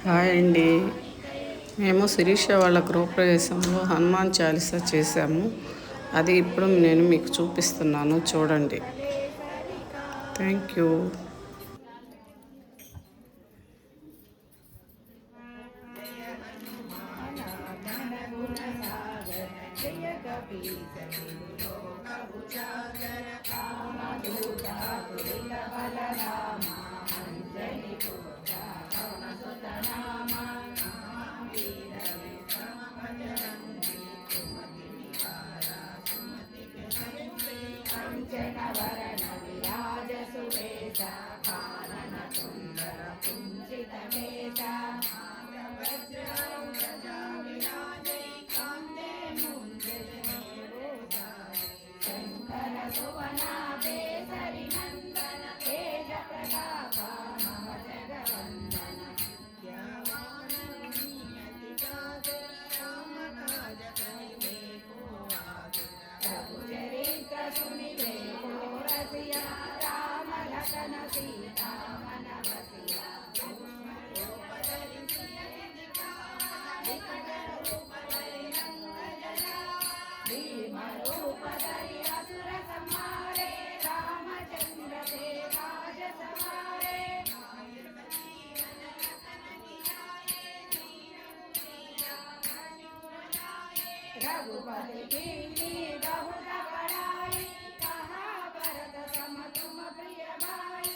Hi అండి. మేము శిరీష వాళ్ళ గృహప్రవేశంలో హనుమాన్ చాలీసా చేశాము. అది ఇప్పుడు నేను మీకు చూపిస్తున్నాను, చూడండి. Thank you. కంచనవరణ విరాజ సువేశ కానన సుందర కుంచిత కేశ వజ్రం ప్రజా విరాజై కాందే ముంజ శంకర సువనా కేసరి నందన తేజ ప్రతాప మమ జగవందన ప్రభు చరిత్ర సునివే రసియా రామ లఖన సీతా మన వసియా భీమ రూపధరి అసుర సంహారే రామచంద్ర తే రాజ సవారే रघुपति कीर्ति बहुत बड़ाई कहा भरत सम तुम प्रिय भाई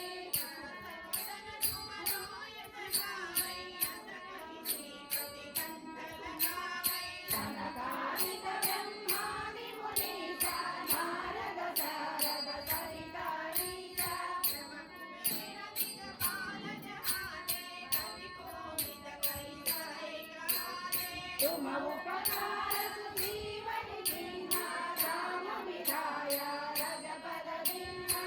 सनकादिक ब्रह्मादि मुनीसा नारद सारद सरिता रीसा तुम उपकार सुजीवन दीना राम विधाया रजपद दीना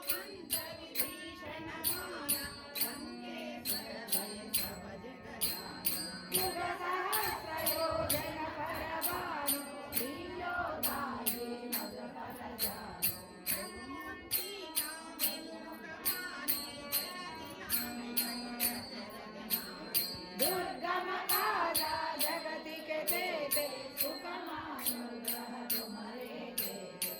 मंत्र विभीषण माना संकेश्वर भय सब जग जाना युग सहस्र योजन पर भानु लीलोदाये मद फल जानो दुर्गम काला जगति के देते सुखमानुग्रह तुम्हारे देते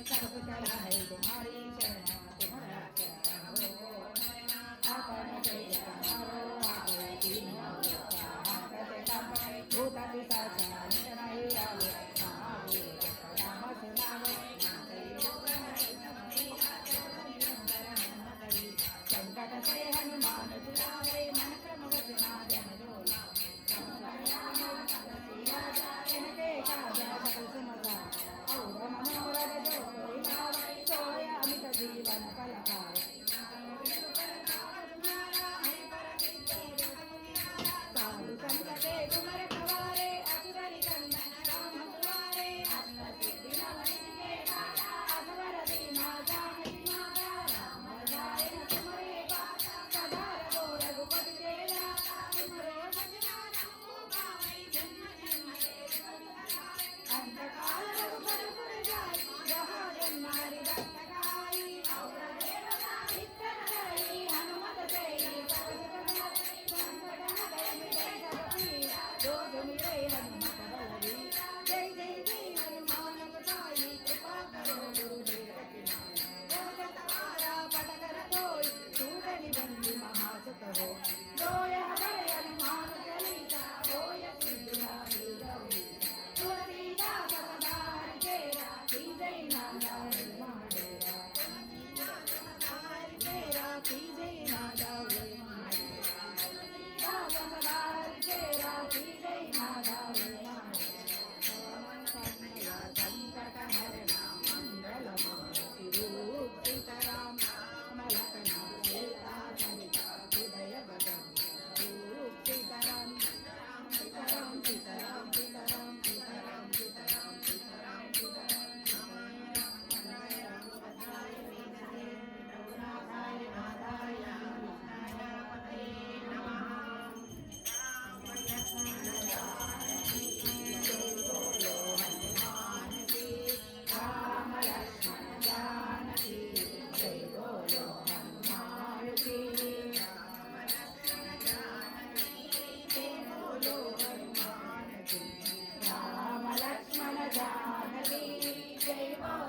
सब चढ़ाए तुम्हारी शरण तुम्हारा चरण हो अपन जय हमारो आवे तीनों लोका हाकते कापे भूत पिशाच नहीं आवे आवे नाम सुनावे संकट से हनुमान छुड़ावे मन क्रम वचना जन जोला इनके काजा सकल सुमता और मनोरथ जो कोई भावे सोय अमित जीवन फल पावे साधु संत के तुमर खवारे असुररि कंदन राम दुआरे अष्ट सिद्धि नवनिधि के दाता अकबर दीना जानकी माता राम जाय तुम्हारे बाता सदा रघु रघुपति के दाता तुम्हारे भजना रघु पावै जन्म जन्म के अंत काल रघुपति पुर जाय जहाँ जन्म हरि भक्त कहाई और देव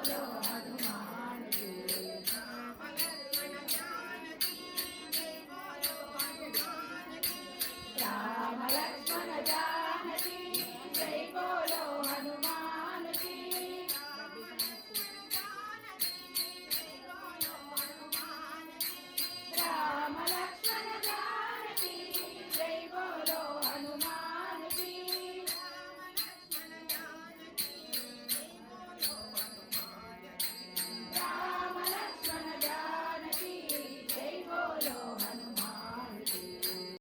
రామలో